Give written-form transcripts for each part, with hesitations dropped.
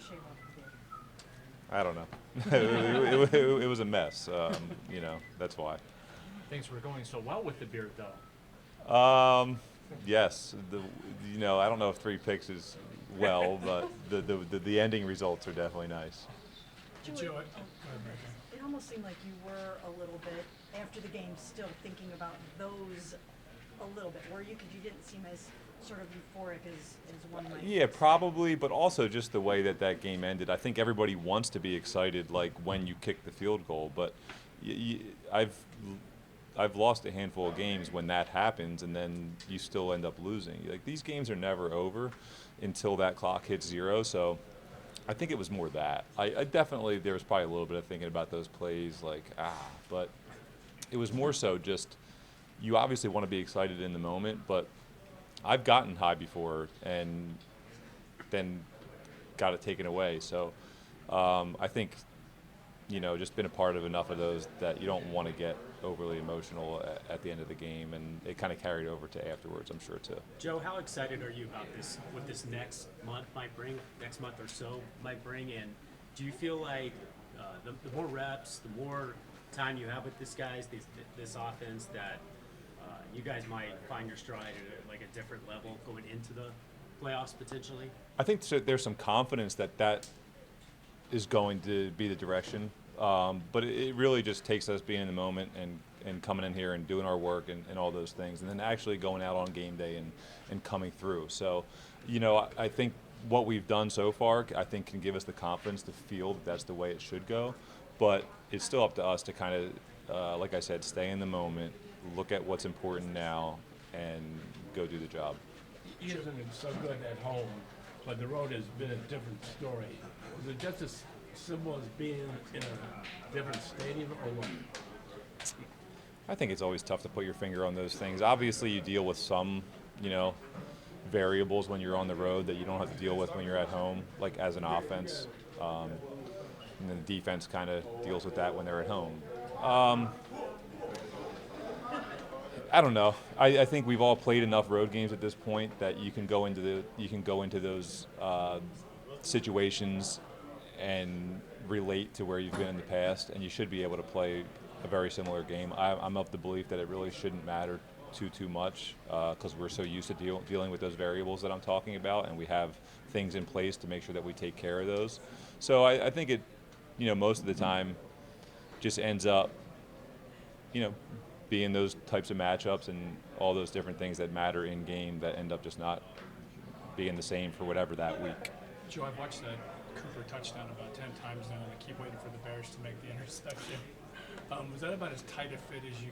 shave off the beard? I don't know. It was a mess. That's why. Things were going so well with the beard, though. Yes, I don't know if 3 picks is well, but the ending results are definitely nice. Joey, it almost seemed like you were a little bit, after the game, still thinking about those a little bit, were you? Because you didn't seem as sort of euphoric as one might. Yeah, probably, but also just the way that game ended. I think everybody wants to be excited, like when you kick the field goal, but I've lost a handful of games when that happens, and then you still end up losing. Like these games are never over until that clock hits zero. So I think it was more that. I definitely there was probably a little bit of thinking about those plays, but it was more so just you obviously want to be excited in the moment, but I've gotten high before and then got it taken away. So I think just been a part of enough of those that you don't want to get overly emotional at the end of the game, and it kind of carried over to afterwards, I'm sure, too. Joe, how excited are you about this? What this next month or so might bring, and do you feel like the more reps, the more time you have with this this offense, that you guys might find your stride at like a different level going into the playoffs potentially? I think there's some confidence that is going to be the direction. But it really just takes us being in the moment and coming in here and doing our work and all those things, and then actually going out on game day and coming through. So, I think what we've done so far, I think, can give us the confidence to feel that that's the way it should go. But it's still up to us to kind of, like I said, stay in the moment, look at what's important now, and go do the job. Isn't it so good at home, but the road has been a different story? Is it just as simple as being in a different stadium, or what? I think it's always tough to put your finger on those things. Obviously, you deal with some, variables when you're on the road that you don't have to deal with when you're at home, like as an offense. And then the defense kind of deals with that when they're at home. I don't know. I think we've all played enough road games at this point that you can go into those situations and relate to where you've been in the past, and you should be able to play a very similar game. I'm of the belief that it really shouldn't matter too much because we're so used to dealing with those variables that I'm talking about, and we have things in place to make sure that we take care of those. So I think it, most of the time just ends up, being those types of matchups and all those different things that matter in game that end up just not being the same for whatever that week. Joe, I've watched that Cooper touchdown about 10 times now, and I keep waiting for the Bears to make the interception. Was that about as tight a fit as you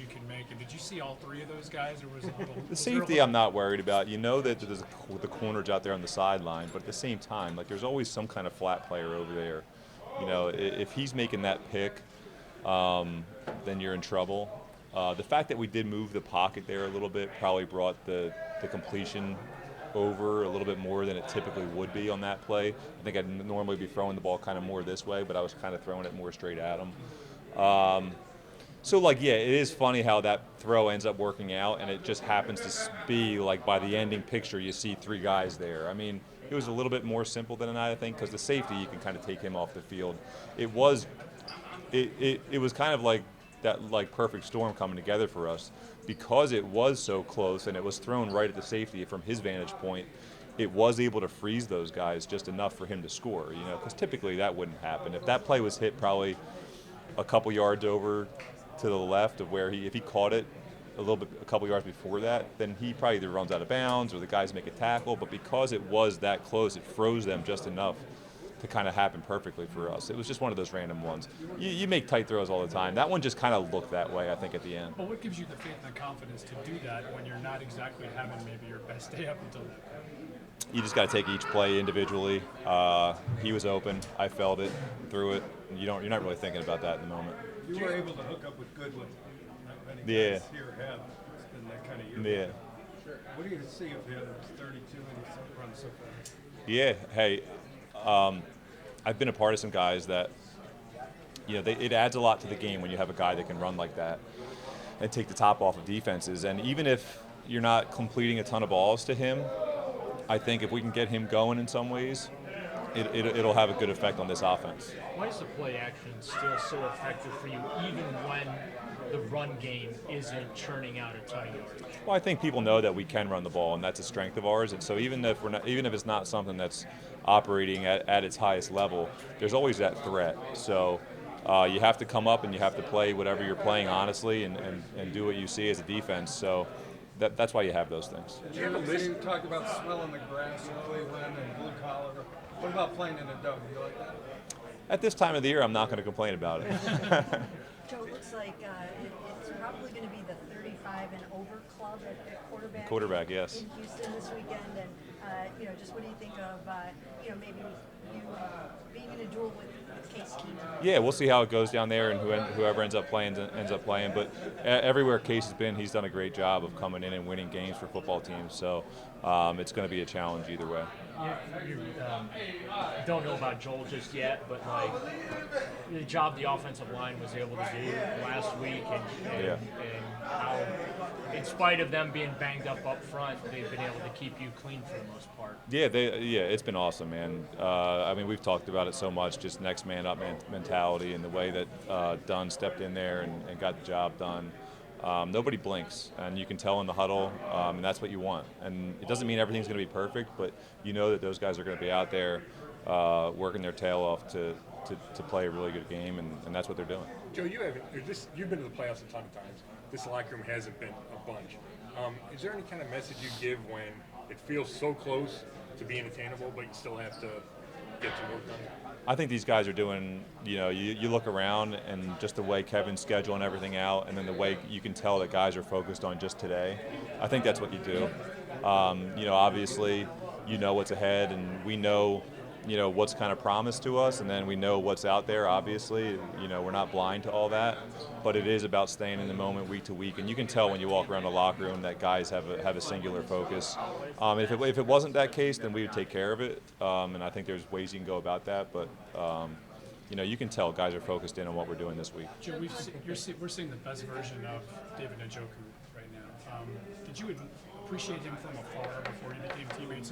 can make? And did you see all three of those guys, or was it a little? The safety I'm not worried about. That there's the corners out there on the sideline, but at the same time, like there's always some kind of flat player over there. If he's making that pick, then you're in trouble. The fact that we did move the pocket there a little bit probably brought the completion over a little bit more than it typically would be on that play. I think I'd normally be throwing the ball kind of more this way, but I was kind of throwing it more straight at him. It is funny how that throw ends up working out, and it just happens to be like by the ending picture, you see three guys there. I mean, it was a little bit more simple than that, I think, because the safety, you can kind of take him off the field. It was kind of like that perfect storm coming together for us because it was so close and it was thrown right at the safety from his vantage point. It was able to freeze those guys just enough for him to score, because typically that wouldn't happen. If that play was hit probably a couple yards over to the left of where if he caught it a couple yards before that, then he probably either runs out of bounds or the guys make a tackle. But because it was that close, it froze them just enough to kind of happen perfectly for us. It was just one of those random ones. You make tight throws all the time. That one just kind of looked that way, I think, at the end. But what gives you the faith and the confidence to do that when you're not exactly having maybe your best day up until that point? You just got to take each play individually. He was open. I felt it, threw it. You're not really thinking about that in the moment. You were able to hook up with Goodwin. Not many guys here have. It's been that kind of year. Yeah. Sure. What do you see of him? He's 32 and he's run so fast. Yeah. Hey, I've been a part of some guys that, it adds a lot to the game when you have a guy that can run like that and take the top off of defenses. And even if you're not completing a ton of balls to him, I think if we can get him going in some ways, it'll have a good effect on this offense. Why is the play action still so effective for you, even when the run game isn't churning out a ton of yards? Well, I think people know that we can run the ball, and that's a strength of ours. And so even if it's not something that's operating at its highest level, there's always that threat. So you have to come up and you have to play whatever you're playing honestly, and do what you see as a defense. So that's why you have those things. You talked about smelling the grass in Cleveland and blue collar. What about playing in a dome? You like that? At this time of the year, I'm not going to complain about it. Joe, it looks like it's probably going to be the 35 and over club at quarterback. Quarterback, yes. In Houston this weekend, and just what do you think of maybe you being in a duel with Case Keenum? Yeah, we'll see how it goes down there, and whoever ends up playing. But everywhere Case has been, he's done a great job of coming in and winning games for football teams. So it's going to be a challenge either way. You don't know about Joel just yet, but like the job the offensive line was able to do last week, and how, in spite of them being banged up front, they've been able to keep you clean for the most part. Yeah, it's been awesome, man. I mean, we've talked about it so much, just next man up mentality, and the way that Dunn stepped in there and got the job done. Nobody blinks, and you can tell in the huddle, and that's what you want. And it doesn't mean everything's going to be perfect, but you know that those guys are going to be out there working their tail off to play a really good game, and that's what they're doing. Joe, you've been to the playoffs a ton of times. This locker room hasn't been a bunch. Is there any kind of message you give when it feels so close to being attainable, but you still have to get some work done? I think these guys are doing, you look around and just the way Kevin's scheduling everything out, and then the way you can tell that guys are focused on just today. I think that's what you do. Obviously, what's ahead, and we know, what's kind of promised to us, and then we know what's out there, obviously. We're not blind to all that, but it is about staying in the moment week to week, and you can tell when you walk around the locker room that guys have a singular focus. If it wasn't that case, then we would take care of it, and I think there's ways you can go about that, but you can tell guys are focused in on what we're doing this week. Joe, we're seeing the best version of David Njoku right now. Did you appreciate him from afar before you became teammates,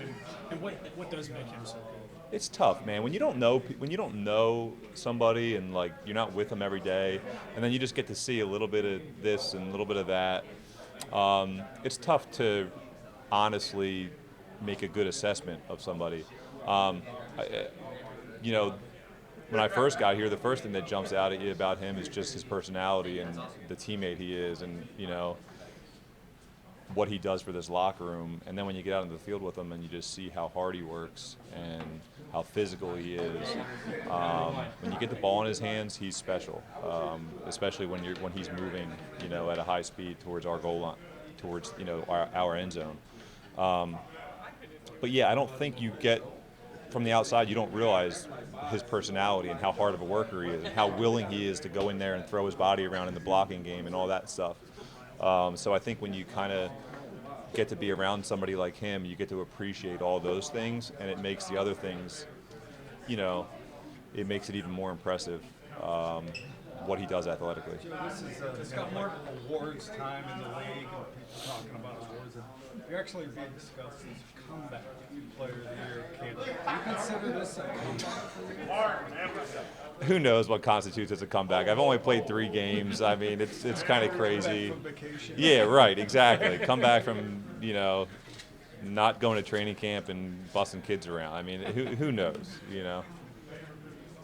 and what does make him so good? It's tough, man. When you don't know somebody, and like you're not with them every day, and then you just get to see a little bit of this and a little bit of that. It's tough to honestly make a good assessment of somebody. When I first got here, the first thing that jumps out at you about him is just his personality and the teammate he is, and what he does for this locker room. And then when you get out into the field with him and you just see how hard he works and how physical he is, when you get the ball in his hands, he's special. Especially when he's moving, at a high speed towards our goal line, towards our end zone. But yeah, I don't think you get from the outside. You don't realize his personality and how hard of a worker he is, and how willing he is to go in there and throw his body around in the blocking game and all that stuff. So I think when you kind of get to be around somebody like him, you get to appreciate all those things, and it makes the other things, it makes it even more impressive what he does athletically. This got more awards time in the league, and people talking about awards. And you're actually being discussed as comeback player of the year candidate. Do you consider this a comeback? Who knows what constitutes as a comeback? I've only played 3 games. I mean, it's kind of crazy. Yeah, right, exactly. Come back from, not going to training camp and busting kids around. I mean, who knows, Joe,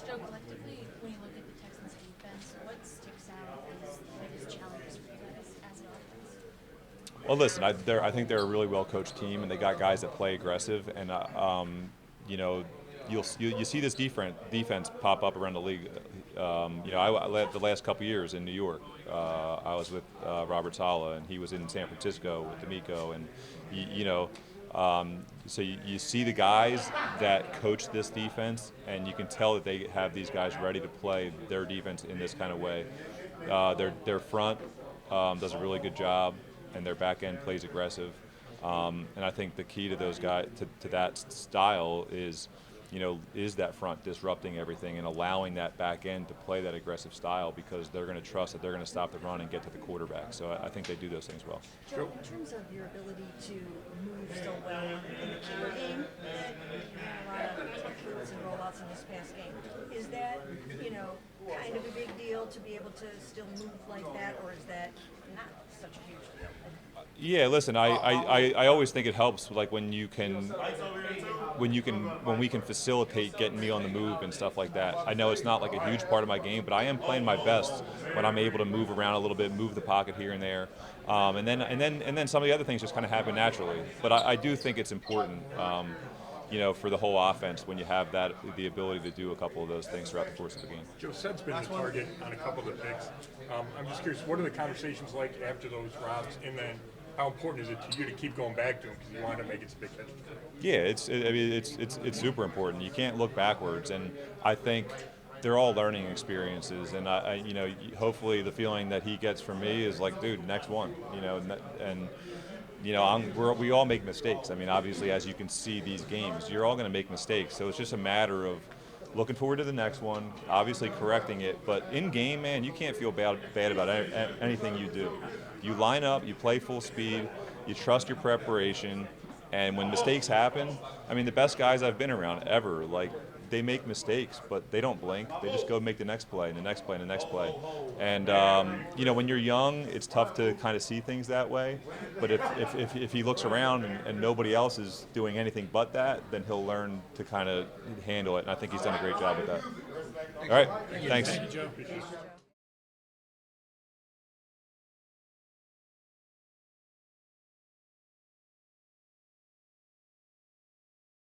collectively, when you look at the Texans defense, what sticks out as the biggest challenges for you guys as an offense? Well, listen, I think they're a really well-coached team, and they got guys that play aggressive, and you see this defense pop up around the league. I led the last couple years in New York. I was with Robert Saleh, and he was in San Francisco with D'Amico, and so you see the guys that coach this defense, and you can tell that they have these guys ready to play their defense in this kind of way. Their front does a really good job, and their back end plays aggressive. And I think the key to those guys to that style is that front disrupting everything and allowing that back end to play that aggressive style, because they're going to trust that they're going to stop the run and get to the quarterback. So I think they do those things well. Joe, in terms of your ability to move so well in the keeper game, that a lot of kick and roll thoughts in this past game. Is that, kind of a big deal to be able to still move like that, or is that not such a huge deal? Yeah, listen, I always think it helps, like when we can facilitate getting me on the move and stuff like that. I know it's not like a huge part of my game, but I am playing my best when I'm able to move around a little bit, move the pocket here and there, and then some of the other things just kind of happen naturally. But I do think it's important, for the whole offense when you have the ability to do a couple of those things throughout the course of the game. Joe Sed's been the target on a couple of the picks. I'm just curious, what are the conversations like after those robs, and then how important is it to you to keep going back to him because you want to make it a big catch? Yeah, it's super important. You can't look backwards, and I think they're all learning experiences. And hopefully the feeling that he gets from me is like, dude, next one, and. We all make mistakes. I mean, obviously, as you can see these games, you're all going to make mistakes. So it's just a matter of looking forward to the next one, obviously correcting it. But in game, man, you can't feel bad about anything you do. You line up, you play full speed, you trust your preparation, and when mistakes happen, I mean, the best guys I've been around ever, like, they make mistakes, but they don't blink. They just go make the next play and the next play and the next play. And when you're young, it's tough to kind of see things that way. But if he looks around and nobody else is doing anything but that, then he'll learn to kind of handle it. And I think he's done a great job with that. All right, thanks. Thank you, Joe.